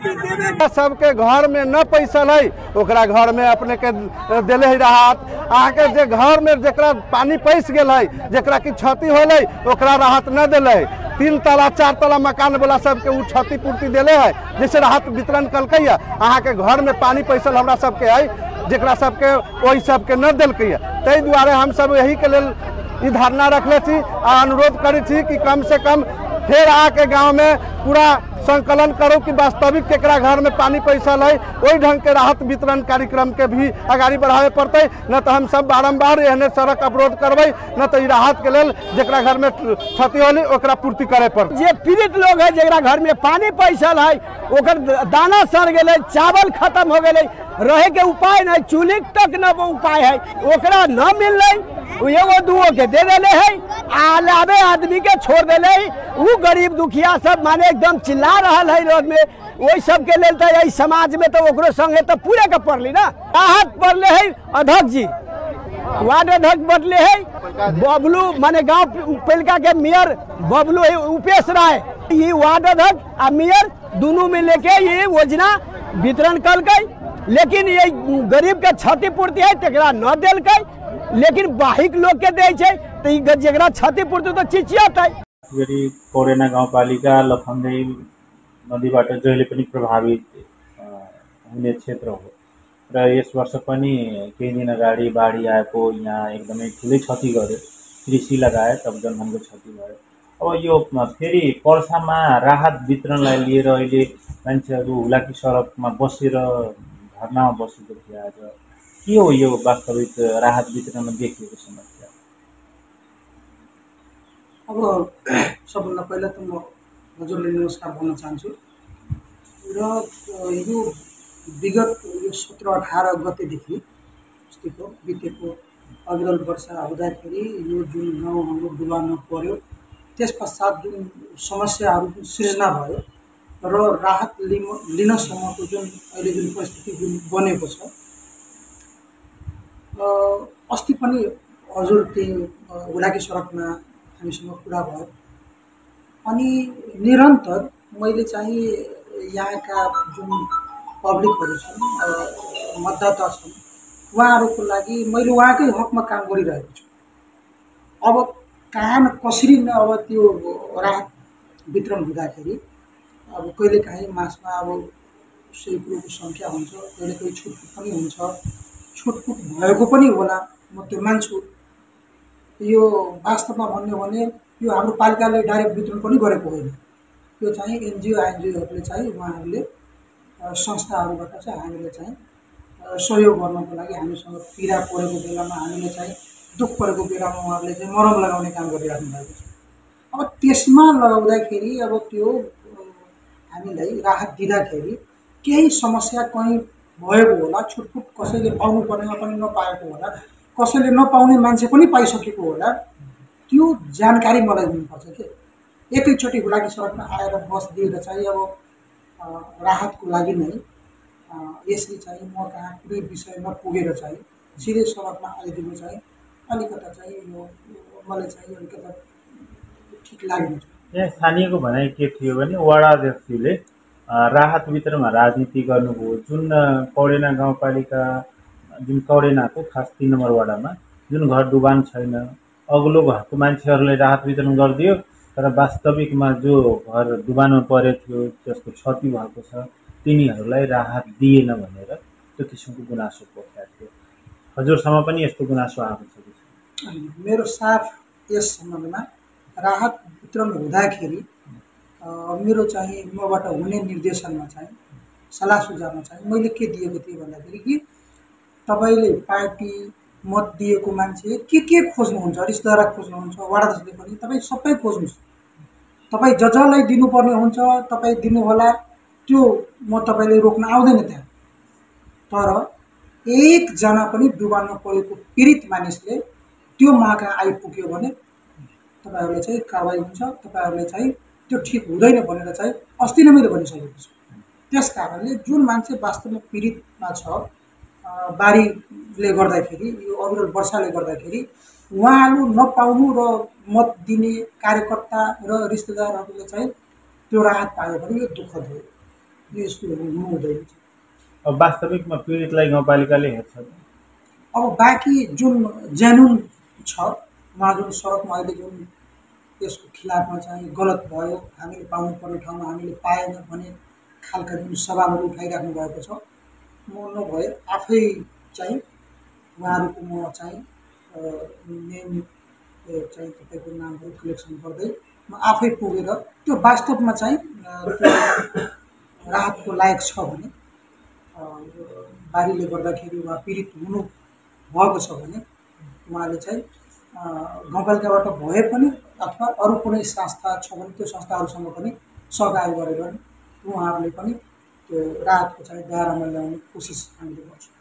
सबके घर में न पैसा है ओकरा घर में अपने के दिले है राहत। आके जे घर में जकरा पानी पैस गेल है जकरा की क्षति होल ओकरा राहत न दिले। 3 तला 4 तला मकान वाला सबके उ क्षतिपूर्ति दिले है जैसे राहत वितरण कलक है। अहाँ के घर में पानी पैसल हमरा सबके है जकरा सबके वही सबके न दिलक है। ताहि दुआरे हम सब यही के लेल ई धारणा रखले छी आ अनुरोध करै छी कि कम से कम फिर आके गांव में पूरा संकलन करो कि वास्तविक केकरा घर में पानी पैसा है वही ढंग के राहत वितरण कार्यक्रम के भी आगाड़ी बढ़ावे पड़ते। न तो हम सब बारम्बार एहने सड़क अवरोध करबे न तो राहत के लेल जकरा घर में क्षति होली ओकरा पूर्ति करे पड़ते। जे पीड़ित लोग है जकरा घर में पानी पैसा है ओकर दाना सड़ गए, चावल खत्म हो गए, रहे के उपाय नहीं, चूल्ही तक न उपाय है, ओकरा न मिल एगो दूगो के दे देले है, अलावे आदमी के छोड़ देले। वो गरीब दुखिया सब माने एकदम चिल्ला रहा है रोड में, वही सब के लेल तो समाज में तो ओकरो संगे तो पूरे का पड़ली ना। राहत पड़ले है अध्यक्ष जी, वार्ड अध्यक्ष बढ़ले है बबलू माने गांव पेलका के मेयर बबलू उपेश राय, ये वार्ड अध्यक्ष आ मेयर दोनों में लेके ये योजना वितरण कल गई। लेकिन ये गरीब के क्षतिपूर्ति है तकरा न दिल गई, लेकिन बाहिक लोग के दे तो जरा क्षतिपूर्ति तो चिचियात है। कोरेना गाउँपालिका लखनदेई नदीबाट जहिले पनि प्रभावित हुने क्षेत्र हो र यस वर्ष पनि केही दिन अगाडि बाढी आएको यहाँ एकदमै ठुलै क्षति गर्यो, कृषि लगायत अब जनधनको क्षति भयो। अब यो फेरि पर्सामा राहत वितरणलाई लिएर अहिले मान्छेहरू हुलाकी सडकमा बसेर धरनामा बसेको थियो। आज के हो यो वास्तविक राहत वितरणमा देखिएको समस्या? अब सबभन्दा पहिला त म हजुरले नमस्कार भन्न चाहन्छु र यो विगत यो 17-18 गतेदेखि अस्तिको बितेको अविरल वर्षा हुँदाखेरि यो जुन गाउँ हाम्रो डुबाउन पर्यो त्यस पश्चात जुन समस्याहरू सृजना भयो र राहत लिनसम्मको जुन अहिले जुन परिस्थिति जुन बनेको छ, अस्ति पनि हजुर त्यही हुलाकी सडकमा हामीसँग कुरा भयो अनि निरन्तर मैले चाहिँ यहाँका जुन पब्लिकहरू छन्, मतदाता छन्, उहाँहरूको लागि मैले उहाँकै हकमा काम गरिरहेको छु। अब कहाँ न कसरी न अब त्यो राहत वितरण हुँदाखेरि अब कहिलेकाहीँ मासमा अब सही कुरोको सङ्ख्या हुन्छ, कहिलेकाहीँ छुटफुट पनि हुन्छ, छुटफुट भएको पनि होला, म त्यो मान्छु। यो वास्तवमा भन्यो भने यो हाम्रो पालिकाले डाइरेक्ट वितरण पनि गरेको होइन, यो चाहिँ एनजिओहरूले चाहिँ उहाँहरूले संस्थाहरूबाट चाहिँ हामीले चाहिँ सहयोग गर्नको लागि हामीसँग पीडा परेको बेलामा हामीले चाहिँ दुःख परेको बेलामा उहाँहरूले चाहिँ मरम लगाउने काम गरिराख्नु भएको छ। अब त्यसमा लगाउँदाखेरि अब त्यो हामीलाई राहत दिँदाखेरि केही समस्या कहीँ भएको होला, छुटफुट कसैले पाउनु पर्नेमा पनि नपाएको होला, कसैले नपाउने मान्छे पनि पाइसकेको होला, त्यो जानकारी मलाई हुनुपर्छ कि एकैचोटि हुलाकी सडकमा आएर बस दिएर चाहिँ अब राहतको लागि नै यसले चाहिँ म कहाँ कुनै विषयमा पुगेर चाहिँ सिधै सडकमा आइदिनु चाहिँ अलिकता चाहिँ यो मलाई चाहिँ अलिकता ठिक लागेन। यहाँ स्थानीयको भनाइ के थियो भने वडाध्यक्षले राहत वितरणमा राजनीति गर्नुभयो। जुन कौडेना गाउँपालिका जुन कौडेनाको खास 3 नम्बर वडामा जुन घर डुबान छैन, अग्लो घरको मान्छेहरूलाई राहत वितरण गरिदियो, तर वास्तविकमा जो घर डुबानमा परेको थियो जसको क्षति भएको छ तिनीहरूलाई राहत दिएन भनेर त्यो किसिमको गुनासो पोख्या थियो। हजुरसम्म पनि यस्तो गुनासो आएको छ कि? मेरो साफ यस सम्बन्धमा राहत वितरण हुँदाखेरि मेरो चाहिँ मबाट हुने निर्देशनमा चाहिँ सल्लाह सुझावमा चाहिँ मैले के दिएको थिएँ भन्दाखेरि कि तपाईँले पार्टी मत दिएको मान्छे के खोज्नुहुन्छ, रिश्तेदार खोज्नुहुन्छ, वडाध्यक्षले पनि तपाईँ सबै खोज्नुहोस्, तपाईँ जसलाई दिनुपर्ने हुन्छ तपाईँ दिनु होला, त्यो म तपाईँले रोक्न आउँदैन त्यहाँ। तर एकजना पनि डुबाउन परेको पीडित मानिसले त्यो महाकहाँ आइपुग्यो भने तपाईँहरूले चाहिँ कारवाही हुन्छ, तपाईँहरूले चाहिँ त्यो ठिक हुँदैन भनेर चाहिँ अस्ति नै मैले भनिसकेको छु। त्यस कारणले जुन मान्छे वास्तवमा पीडितमा छ बाढीले गर्दाखेरि, यो अविरल वर्षाले गर्दाखेरि उहाँहरू नपाउनु र मत दिने कार्यकर्ता र रिश्तेदारहरूले चाहिँ त्यो राहत पायो भने यो दुःखद हो। यो स्कुलहरू हुनु हुँदैन। अब वास्तविकमा पीडितलाई गाउँपालिकाले हेर्छ। अब बाँकी जुन जेन्युन छ, उहाँ जुन सडकमा अहिले जुन यसको खिलाफमा चाहिँ गलत भयो, हामीले पाउनुपर्ने ठाउँमा हामीले पाएन भन्ने खालका जुन सवालहरू उठाइराख्नु भएको छ, म नभए आफै चाहिँ उहाँहरूको म चाहिँ नियमित चाहिँ तपाईँको नामहरू कलेक्सन गर्दै म आफै पुगेर त्यो वास्तवमा चाहिँ त्यो राहतको लायक छ भने, बाढीले गर्दाखेरि उहाँ पीडित हुनु भएको छ भने उहाँले चाहिँ गाउँपालिकाबाट भए पनि अथवा अरू कुनै संस्था छ भने त्यो संस्थाहरूसँग पनि सहयोग गरेर उहाँहरूले पनि त्यो राहतको चाहिँ दायरामा ल्याउने कोसिस हामीले गर्छौँ।